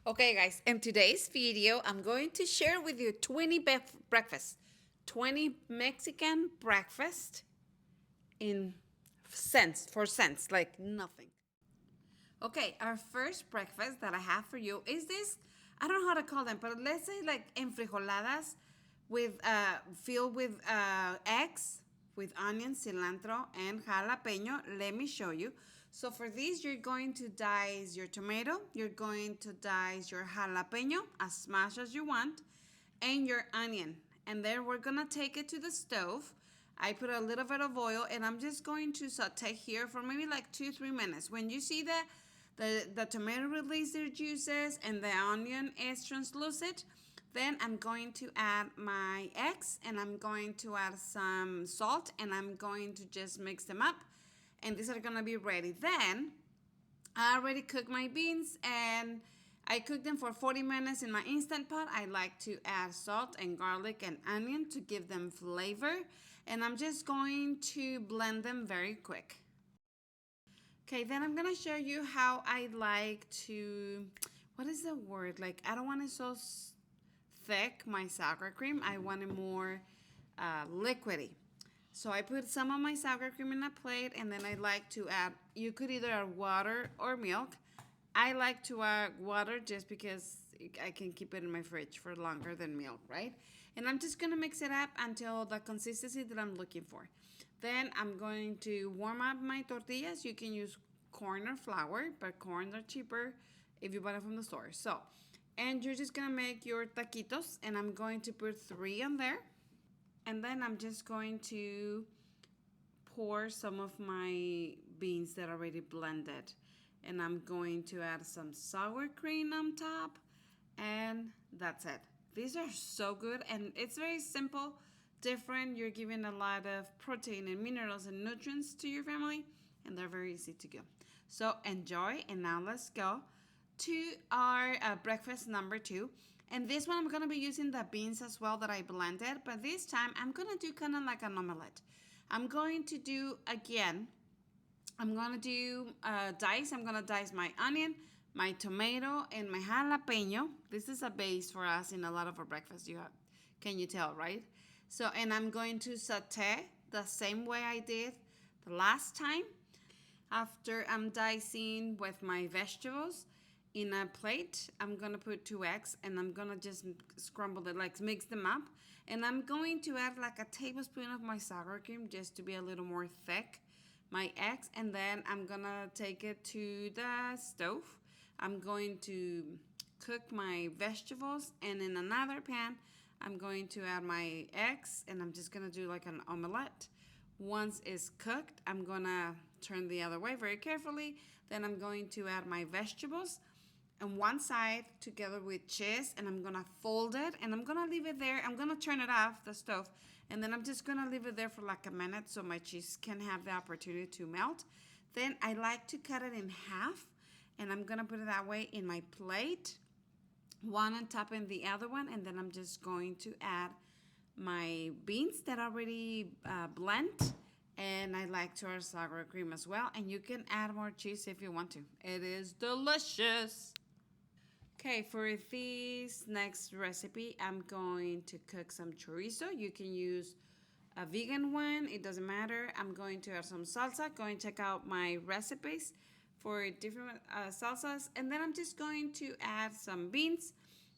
Okay, guys, in today's video, I'm going to share with you 20 breakfasts, 20 Mexican breakfast in cents, like nothing. Okay, our first breakfast that I have for you is this. I don't know how to call them, but let's say like enfrijoladas with filled with eggs, with onion, cilantro, and jalapeno. Let me show you. So for this, you're going to dice your tomato. You're going to dice your jalapeno as much as you want, and your onion. And then we're gonna take it to the stove. I put a little bit of oil, and I'm just going to saute here for maybe like 2-3 minutes. When you see the tomato release their juices and the onion is translucent, then I'm going to add my eggs, and I'm going to add some salt, and I'm going to just mix them up, and these are gonna be ready. Then I already cooked my beans, and I cooked them for 40 minutes in my Instant Pot. I like to add salt and garlic and onion to give them flavor, and I'm just going to blend them very quick. Okay, then I'm gonna show you how I like to, what is the word? Like, I don't want it so thick, my sour cream. I want it more liquidy. So I put some of my sour cream in a plate, and then I like to add, you could either add water or milk. I like to add water just because I can keep it in my fridge for longer than milk, right? And I'm just gonna mix it up until the consistency that I'm looking for. Then I'm going to warm up my tortillas. You can use corn or flour, but corn are cheaper if you buy it from the store. So, and you're just gonna make your taquitos, and I'm going to put 3 on there. And then I'm just going to pour some of my beans that are already blended. And I'm going to add some sour cream on top. And that's it. These are so good, and it's very simple, different. You're giving a lot of protein and minerals and nutrients to your family, and they're very easy to go. So enjoy, and now let's go to our breakfast number 2. And this one, I'm going to be using the beans as well that I blended, but this time I'm going to do kind of like an omelette. I'm going to do, again, I'm going to do dice. I'm going to dice my onion, my tomato, and my jalapeno. This is a base for us in a lot of our breakfasts. Can you tell, right? So, and I'm going to saute the same way I did the last time. After I'm dicing with my vegetables in a plate, I'm gonna put 2 eggs, and I'm gonna just scramble it, like mix them up. And I'm going to add like a tablespoon of my sour cream just to be a little more thick, my eggs. And then I'm gonna take it to the stove. I'm going to cook my vegetables, and in another pan, I'm going to add my eggs, and I'm just gonna do like an omelette. Once it's cooked, I'm gonna turn the other way very carefully. Then I'm going to add my vegetables on one side together with cheese, and I'm gonna fold it, and I'm gonna leave it there. I'm gonna turn it off the stove, and then I'm just gonna leave it there for like a minute so my cheese can have the opportunity to melt. Then I like to cut it in half, and I'm gonna put it that way in my plate, one on top and the other one. And then I'm just going to add my beans that already blend, and I like to add sour cream as well, and you can add more cheese if you want to. It is delicious. Okay, for this next recipe, I'm going to cook some chorizo. You can use a vegan one, it doesn't matter. I'm going to add some salsa. Go and check out my recipes for different salsas. And then I'm just going to add some beans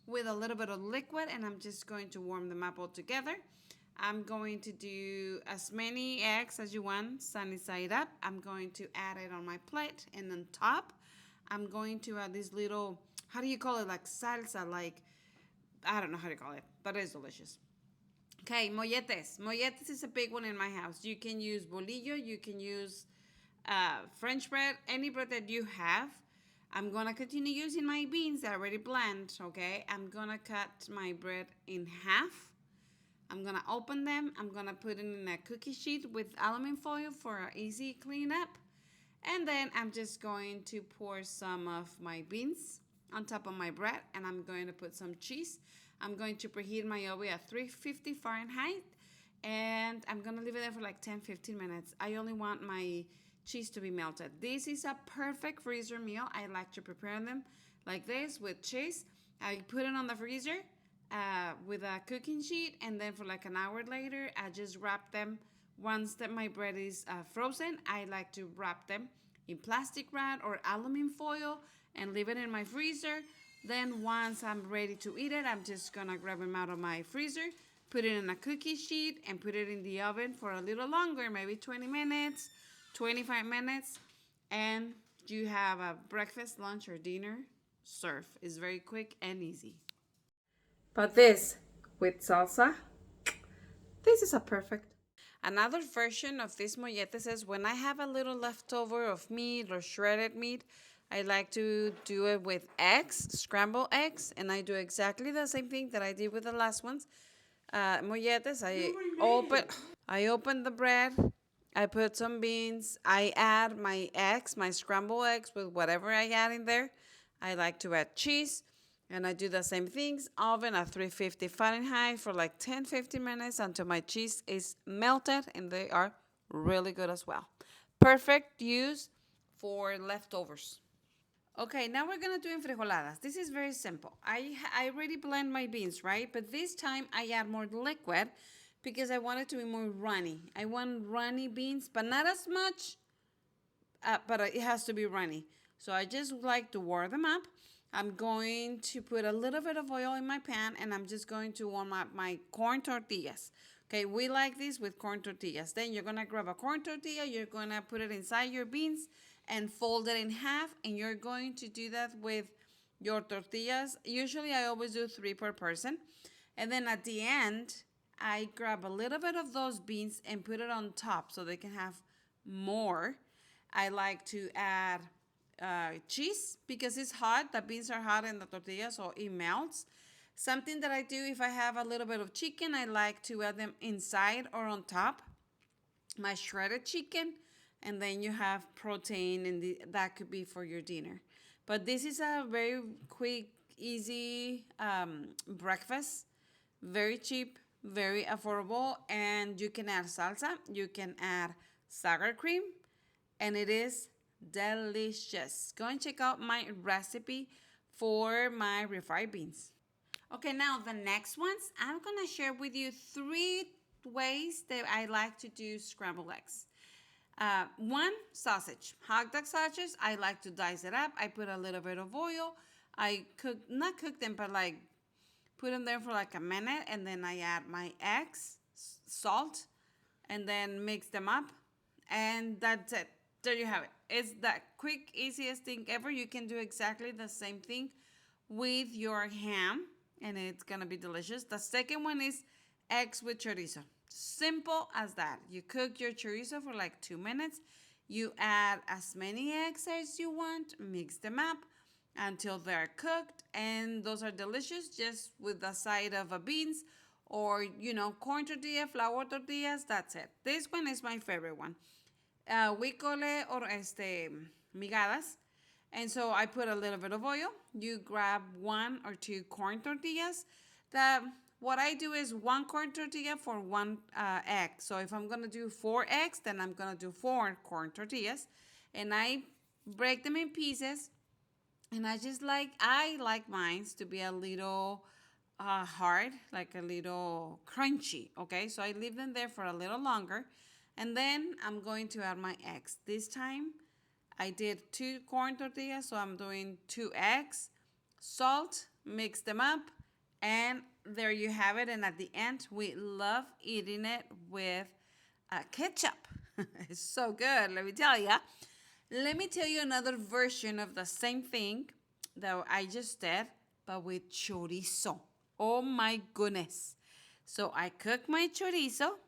with a little bit of liquid, and I'm just going to warm them up all together. I'm going to do as many eggs as you want, sunny side up. I'm going to add it on my plate, and on top, I'm going to add this little, how do you call it, like salsa, like, I don't know how to call it, but it's delicious. Okay, molletes. Molletes is a big one in my house. You can use bolillo, you can use French bread, any bread that you have. I'm gonna continue using my beans that are already blend, okay? I'm gonna cut my bread in half. I'm gonna open them. I'm gonna put it in a cookie sheet with aluminum foil for an easy cleanup. And then I'm just going to pour some of my beans on top of my bread, and I'm going to put some cheese. I'm going to preheat my oven at 350 Fahrenheit, and I'm gonna leave it there for like 10-15 minutes. I only want my cheese to be melted. This is a perfect freezer meal. I like to prepare them like this with cheese. I put it on the freezer with a cooking sheet, and then for like an hour later, I just wrap them. Once that my bread is frozen, I like to wrap them in plastic wrap or aluminum foil and leave it in my freezer. Then once I'm ready to eat it, I'm just gonna grab them out of my freezer, put it in a cookie sheet, and put it in the oven for a little longer, maybe 20 minutes, 25 minutes, and you have a breakfast, lunch, or dinner served. It's very quick and easy. But this with salsa, this is a perfect. Another version of this molletes is when I have a little leftover of meat or shredded meat, I like to do it with eggs, scrambled eggs, and I do exactly the same thing that I did with the last ones. Molletes, I open the bread, I put some beans, I add my eggs, my scrambled eggs with whatever I add in there. I like to add cheese, and I do the same things. Oven at 350 Fahrenheit for like 10-15 minutes until my cheese is melted, and they are really good as well. Perfect use for leftovers. Okay, now we're gonna do enfrijoladas. This is very simple. I already blend my beans, right? But this time I add more liquid because I want it to be more runny. I want runny beans, but not as much, but it has to be runny. So I just like to warm them up. I'm going to put a little bit of oil in my pan, and I'm just going to warm up my corn tortillas. Okay, we like this with corn tortillas. Then you're gonna grab a corn tortilla, you're gonna put it inside your beans and fold it in half, and you're going to do that with your tortillas. Usually I always do 3 per person. And then at the end, I grab a little bit of those beans and put it on top so they can have more. I like to add cheese because it's hot. The beans are hot in the tortilla, so it melts. Something that I do if I have a little bit of chicken, I like to add them inside or on top. My shredded chicken, and then you have protein, and that could be for your dinner. But this is a very quick, easy breakfast, very cheap, very affordable, and you can add salsa, you can add sour cream, and it is delicious. Go and check out my recipe for my refried beans. Okay, now the next ones, I'm gonna share with you 3 ways that I like to do scrambled eggs. One, sausage. Hot dog sausages, I like to dice it up. I put a little bit of oil. I not cook them, but like put them there for like a minute, and then I add my eggs, salt, and then mix them up, and that's it. There you have it. It's the quick, easiest thing ever. You can do exactly the same thing with your ham, and it's gonna be delicious. The second one is eggs with chorizo. Simple as that. You cook your chorizo for like 2 minutes. You add as many eggs as you want, mix them up until they're cooked, and those are delicious just with the side of a beans or corn tortilla, flour tortillas. That's it. This one is my favorite one. We call it or migadas. And so I put a little bit of oil. You grab 1 or 2 corn tortillas. What I do is 1 corn tortilla for 1 egg. So if I'm gonna do 4 eggs, then I'm gonna do 4 corn tortillas, and I break them in pieces. And I like mine to be a little hard, like a little crunchy. Okay, so I leave them there for a little longer, and then I'm going to add my eggs. This time I did 2 corn tortillas, so I'm doing 2 eggs, salt, mix them up, and there you have it. And at the end, we love eating it with ketchup. It's so good, let me tell you. Let me tell you another version of the same thing that I just did, but with chorizo. Oh my goodness. So I cook my chorizo.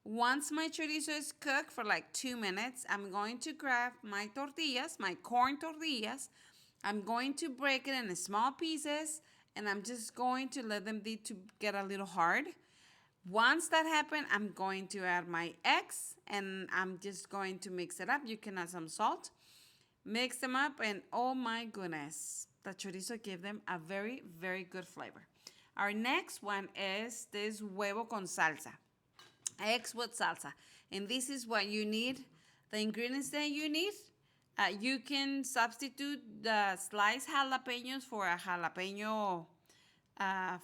Once my chorizo is cooked for like 2 minutes, I'm going to grab my tortillas, my corn tortillas. I'm going to break it in small pieces, and I'm just going to let them get a little hard. Once that happens, I'm going to add my eggs, and I'm just going to mix it up. You can add some salt. Mix them up, and oh my goodness, the chorizo gives them a very, very good flavor. Our next one is this huevo con salsa. Eggs with salsa. And this is what you need. The ingredients that you need. You can substitute the sliced jalapenos for a jalapeno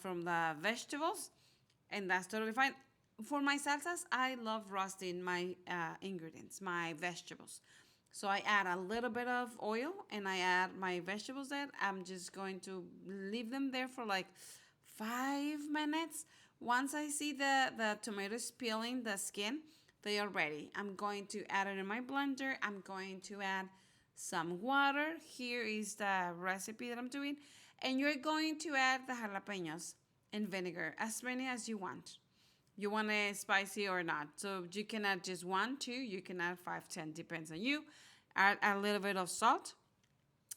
from the vegetables, and that's totally fine. For my salsas, I love roasting my ingredients, my vegetables. So I add a little bit of oil and I add my vegetables there. I'm just going to leave them there for like 5 minutes. Once I see the tomatoes peeling the skin, they are ready. I'm going to add it in my blender. I'm going to add some water. Here is the recipe that I'm doing. And you're going to add the jalapenos and vinegar, as many as you want. You want it spicy or not. So you can add just one, two, you can add five, 10, depends on you. Add a little bit of salt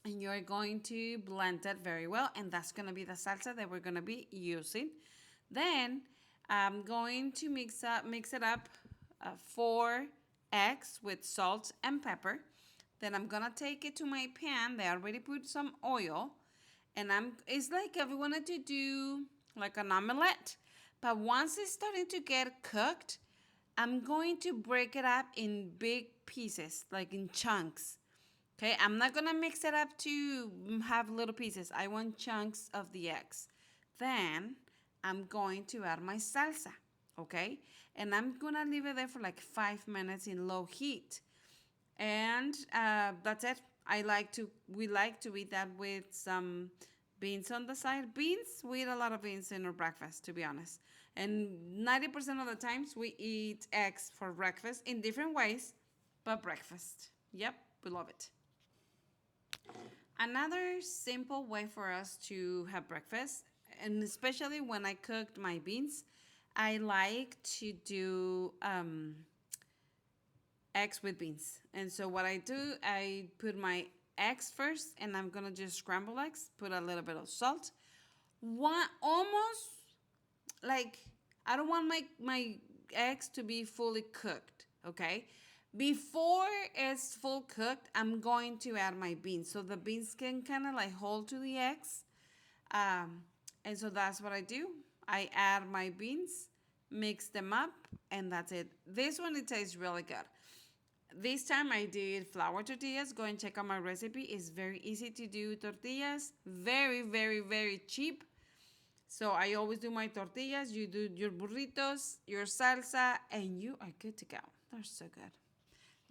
and you're going to blend it very well. And that's gonna be the salsa that we're gonna be using. Then I'm going to mix it up 4 eggs with salt and pepper. Then I'm gonna take it to my pan. They already put some oil. And it's like if we wanted to do like an omelette. But once it's starting to get cooked, I'm going to break it up in big pieces, like in chunks. Okay, I'm not gonna mix it up to have little pieces. I want chunks of the eggs. Then I'm going to add my salsa, okay? And I'm gonna leave it there for like 5 minutes in low heat. And that's it. We like to eat that with some beans on the side. Beans, we eat a lot of beans in our breakfast, to be honest. And 90% of the times we eat eggs for breakfast in different ways, but breakfast. Yep, we love it. Another simple way for us to have breakfast, and especially when I cooked my beans, I like to do eggs with beans. And so what I do, I put my eggs first, and I'm gonna just scramble eggs, put a little bit of salt. One almost like I don't want my eggs to be fully cooked, okay? Before it's full cooked, I'm going to add my beans so the beans can kind of like hold to the eggs. And so that's what I do. I add my beans, mix them up, and that's it. This one, it tastes really good. This time I did flour tortillas. Go and check out my recipe. It's very easy to do tortillas. Very, very, very cheap. So I always do my tortillas. You do your burritos, your salsa, and you are good to go. They're so good.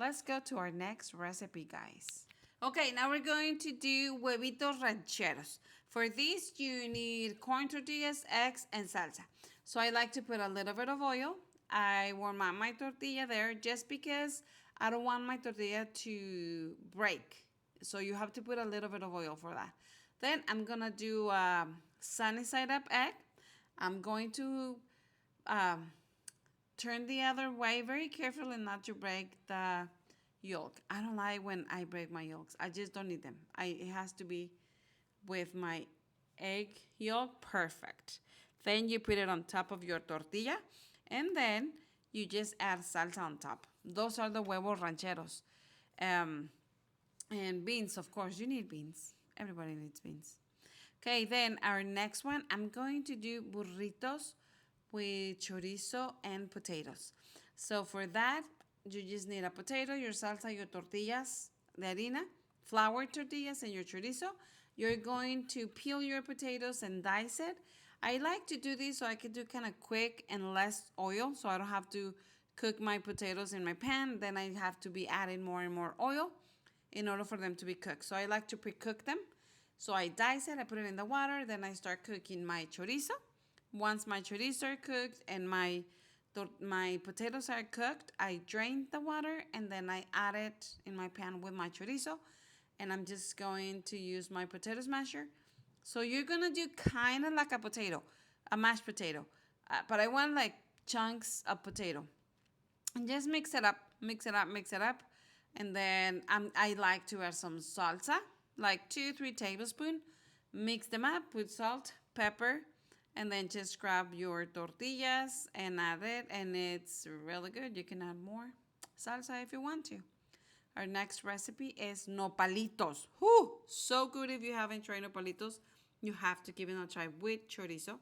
Let's go to our next recipe, guys. Okay, now we're going to do huevitos rancheros. For this, you need corn tortillas, eggs, and salsa. So I like to put a little bit of oil. I warm up my tortilla there just because I don't want my tortilla to break. So you have to put a little bit of oil for that. Then I'm gonna do sunny side up egg. I'm going to turn the other way very carefully not to break the yolk. I don't like when I break my yolks. I just don't need them. It has to be with my egg yolk perfect. Then you put it on top of your tortilla and then you just add salsa on top. Those are the huevos rancheros. And beans, of course, you need beans. Everybody needs beans. Okay, then our next one, I'm going to do burritos with chorizo and potatoes. So for that, you just need a potato, your salsa, your tortillas de harina, flour tortillas, and your chorizo. You're going to peel your potatoes and dice it. I like to do this so I can do kind of quick and less oil, so I don't have to cook my potatoes in my pan. Then I have to be adding more and more oil in order for them to be cooked. So I like to pre-cook them. So I dice it, I put it in the water, then I start cooking my chorizo. Once my chorizo are cooked and my potatoes are cooked, I drain the water and then I add it in my pan with my chorizo. And I'm just going to use my potato smasher. So you're gonna do kind of like a potato, a mashed potato. But I want like chunks of potato. And just mix it up, mix it up, mix it up. And then I like to add some salsa, like 2-3 tablespoons. Mix them up with salt, pepper, and then just grab your tortillas and add it. And it's really good. You can add more salsa if you want to. Our next recipe is nopalitos. Whew, so good. If you haven't tried nopalitos, you have to give it a try with chorizo.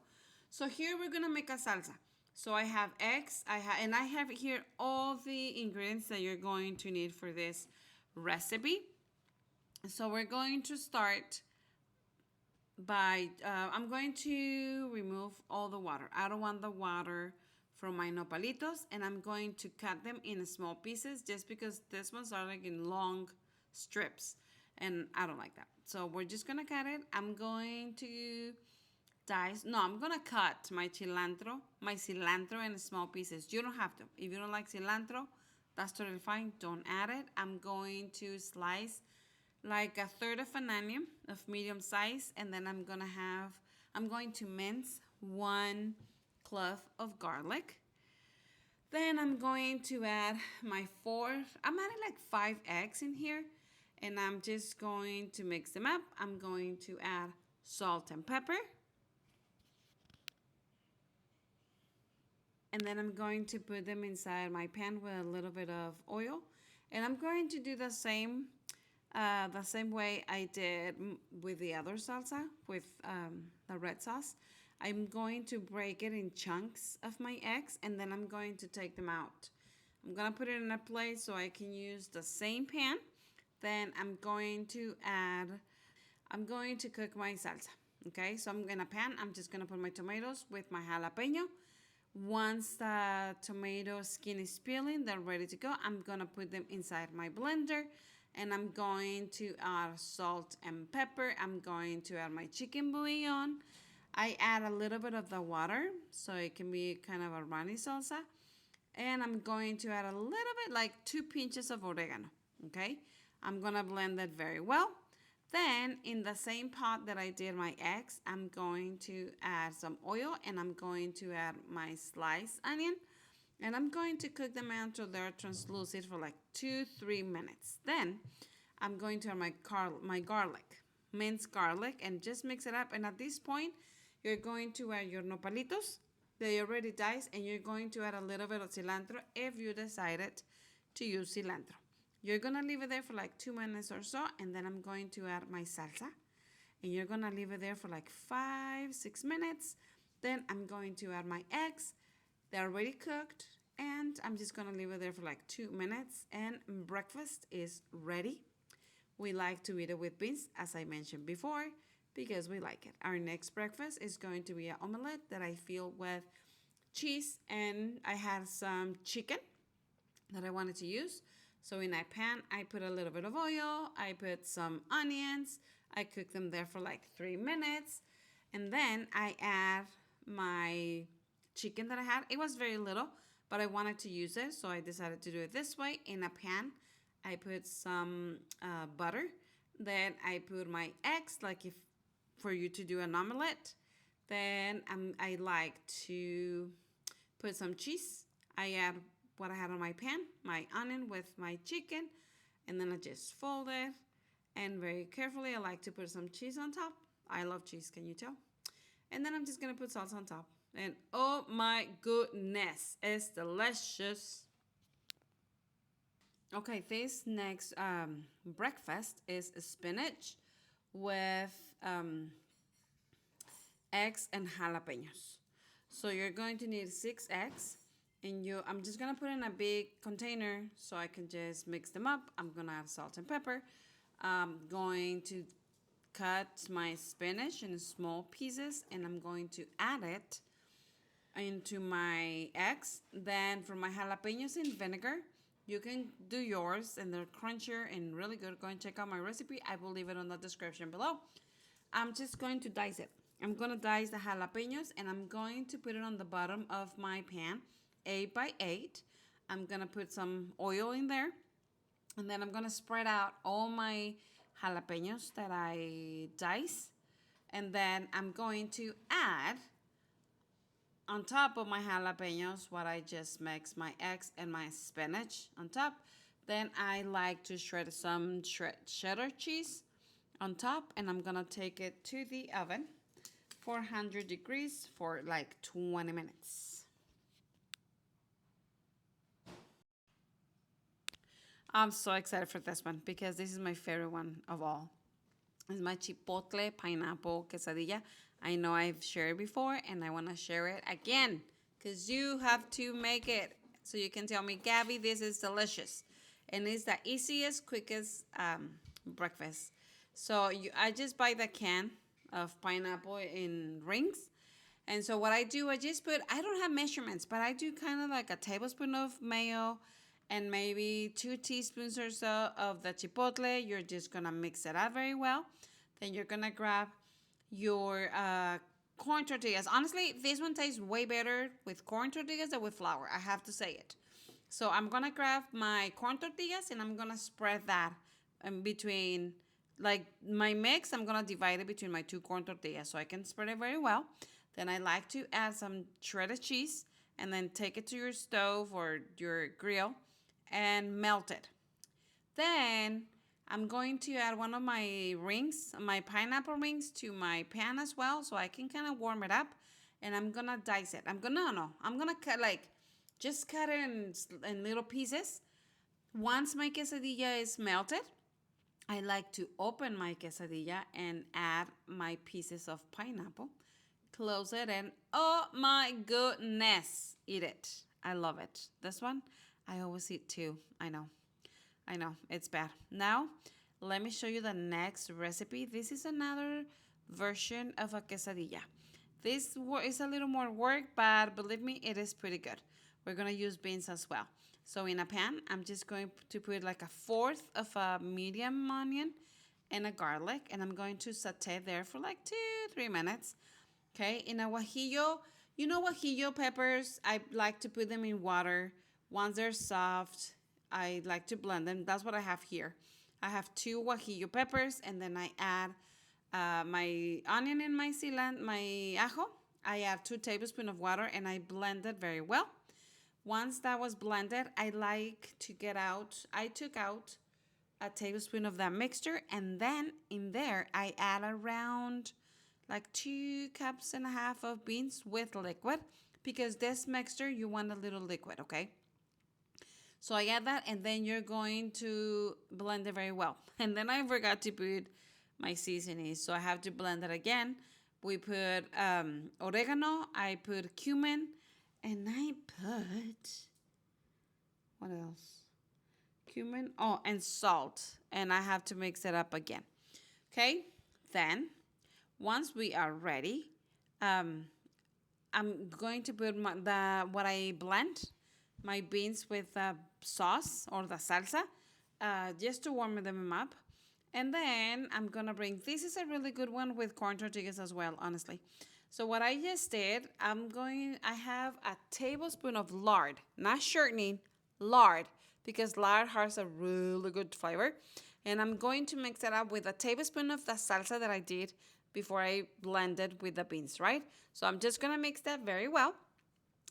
So here we're gonna make a salsa. So I have eggs, I have here all the ingredients that you're going to need for this recipe. So we're going to start by, I'm going to remove all the water. I don't want the water from my nopalitos, and I'm going to cut them in small pieces just because this ones are like in long strips, and I don't like that. So we're just gonna cut it. I'm going to dice. No, I'm gonna cut my cilantro in small pieces. You don't have to. If you don't like cilantro, that's totally fine. Don't add it. I'm going to slice like a third of an onion of medium size, and then I'm going to mince 1 clove of garlic. Then I'm going to add I'm adding like 5 eggs in here, and I'm just going to mix them up. I'm going to add salt and pepper, and then I'm going to put them inside my pan with a little bit of oil, and I'm going to do the same way I did with the other salsa with the red sauce. I'm going to break it in chunks of my eggs, and then I'm going to take them out. I'm gonna put it in a plate so I can use the same pan. Then I'm going to cook my salsa. Okay, so I'm in a pan. I'm just gonna put my tomatoes with my jalapeno. Once the tomato skin is peeling, they're ready to go. I'm gonna put them inside my blender, and I'm going to add salt and pepper. I'm going to add my chicken bouillon. I add a little bit of the water so it can be kind of a runny salsa. And I'm going to add a little bit, like 2 pinches of oregano. Okay, I'm gonna blend that very well. Then in the same pot that I did my eggs, I'm going to add some oil, and I'm going to add my sliced onion, and I'm going to cook them until they're translucent for like 2-3 minutes. Then I'm going to add my garlic, minced garlic, and just mix it up. And at this point, you're going to add your nopalitos. They already diced, and you're going to add a little bit of cilantro if you decided to use cilantro. You're gonna leave it there for like 2 minutes or so, and then I'm going to add my salsa, and you're gonna leave it there for like 5-6 minutes. Then I'm going to add my eggs. They're already cooked, and I'm just gonna leave it there for like 2 minutes, and breakfast is ready. We like to eat it with beans, as I mentioned before, because we like it. Our next breakfast is going to be an omelette that I fill with cheese, and I had some chicken that I wanted to use. So in a pan, I put a little bit of oil, I put some onions, I cook them there for like 3 minutes, and then I add my chicken that I had. It was very little, but I wanted to use it, so I decided to do it this way. In a pan, I put some butter, then I put my eggs, like if for you to do an omelette. Then I like to put some cheese. I add what I had on my pan, my onion with my chicken, and then I just fold it. And very carefully, I like to put some cheese on top. I love cheese, can you tell? And then I'm just gonna put salsa on top. And oh my goodness, it's delicious. Okay, this next breakfast is spinach with eggs and jalapenos. So you're going to need 6 eggs, and I'm just gonna put in a big container so I can just mix them up. I'm gonna add salt and pepper. I'm going to cut my spinach in small pieces, and I'm going to add it into my eggs. Then for my jalapenos in vinegar, you can do yours, and they're crunchier and really good. Go and check out my recipe. I will leave it on the description below. I'm just going to dice it. I'm going to dice the jalapenos, and I'm going to put it on the bottom of my pan, 8 by 8. I'm going to put some oil in there, and then I'm going to spread out all my jalapenos that I dice. And then I'm going to add on top of my jalapenos what I just mixed, my eggs and my spinach on top. Then I like to shred some cheddar cheese on top, and I'm gonna take it to the oven, 400 degrees for like 20 minutes. I'm so excited for this one because this is my favorite one of all. It's my chipotle pineapple quesadilla. I know I've shared before, and I want to share it again because you have to make it so you can tell me, Gabby, this is delicious. And it's the easiest, quickest breakfast So I just buy the can of pineapple in rings. And so what I do, I just put, I don't have measurements, but I do kind of like a tablespoon of mayo and maybe 2 teaspoons or so of the chipotle. You're just going to mix it up very well. Then you're going to grab your corn tortillas. Honestly, this one tastes way better with corn tortillas than with flour. I have to say it. So I'm gonna grab my corn tortillas and I'm gonna spread that in between, like my mix. I'm gonna divide it between my 2 corn tortillas so I can spread it very well. Then I like to add some shredded cheese and then take it to your stove or your grill and melt it. Then I'm going to add one of my rings, my pineapple rings, to my pan as well so I can kind of warm it up. And I'm gonna dice it. I'm gonna cut like, just cut it in little pieces. Once my quesadilla is melted, I like to open my quesadilla and add my pieces of pineapple. Close it and oh my goodness, eat it. I love it. This one, I always eat too. I know, it's bad. Now, let me show you the next recipe. This is another version of a quesadilla. This is a little more work, but believe me, it is pretty good. We're gonna use beans as well. So in a pan, I'm just going to put like a fourth of a medium onion and a garlic, and I'm going to saute there for like 2-3 minutes. Okay, in a guajillo, you know guajillo peppers, I like to put them in water. Once they're soft, I like to blend them. That's what I have here. I have 2 guajillo peppers, and then I add my onion and my cilantro, my ajo. I add 2 tablespoons of water, and I blend it very well. Once that was blended, I took out a tablespoon of that mixture, and then in there, I add around like 2.5 cups of beans with liquid, because this mixture, you want a little liquid, okay? So I add that, and then you're going to blend it very well. And then I forgot to put my seasonings, so I have to blend it again. We put oregano, I put cumin, and I put, what else? Cumin, oh, and salt. And I have to mix it up again. Okay, then once we are ready, I'm going to put what I blend, my beans with the sauce or the salsa, just to warm them up. And then I'm gonna bring, this is a really good one with corn tortillas as well, honestly. So what I just did, I have a tablespoon of lard, not shortening, lard, because lard has a really good flavor. And I'm going to mix it up with a tablespoon of the salsa that I did before I blended with the beans, right? So I'm just gonna mix that very well.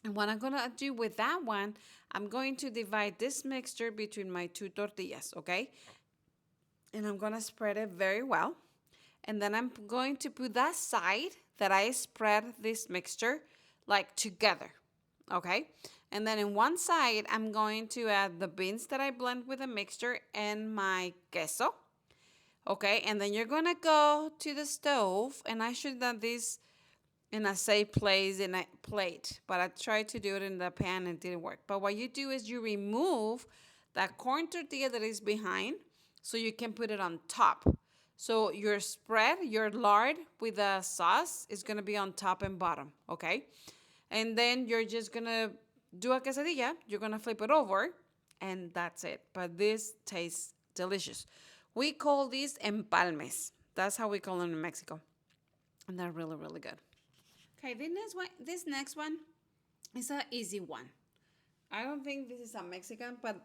And what I'm gonna do with that one, I'm going to divide this mixture between my 2 tortillas, okay? And I'm gonna spread it very well. And then I'm going to put that side that I spread this mixture like together, okay? And then in one side, I'm going to add the beans that I blend with the mixture and my queso, okay? And then you're gonna go to the stove, and I should have done this in a safe place in a plate, but I tried to do it in the pan and it didn't work. But what you do is you remove that corn tortilla that is behind so you can put it on top. So your spread, your lard with the sauce is gonna be on top and bottom, okay? And then you're just gonna do a quesadilla, you're gonna flip it over, and that's it. But this tastes delicious. We call these empalmes. That's how we call them in Mexico. And they're really, really good. Okay, this next one is an easy one. I don't think this is a Mexican, but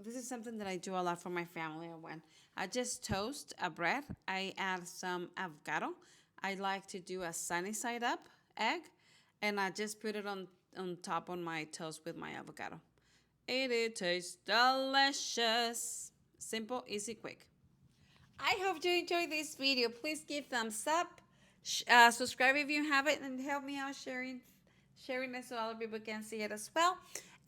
this is something that I do a lot for my family. When I just toast a bread, I add some avocado. I like to do a sunny side up egg, and I just put it on top on my toast with my avocado. It tastes delicious. Simple, easy, quick. I hope you enjoyed this video. Please give thumbs up. Subscribe if you haven't, and help me out sharing it so other people can see it as well.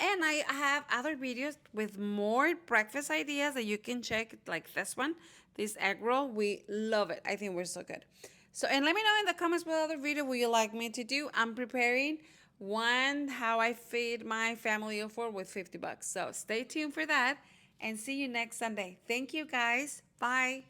And I have other videos with more breakfast ideas that you can check, like this one, this egg roll. We love it. I think we're so good. So, and let me know in the comments what other video would you like me to do. I'm preparing one how I feed my family of 4 with $50. So stay tuned for that, and see you next Sunday. Thank you guys. Bye.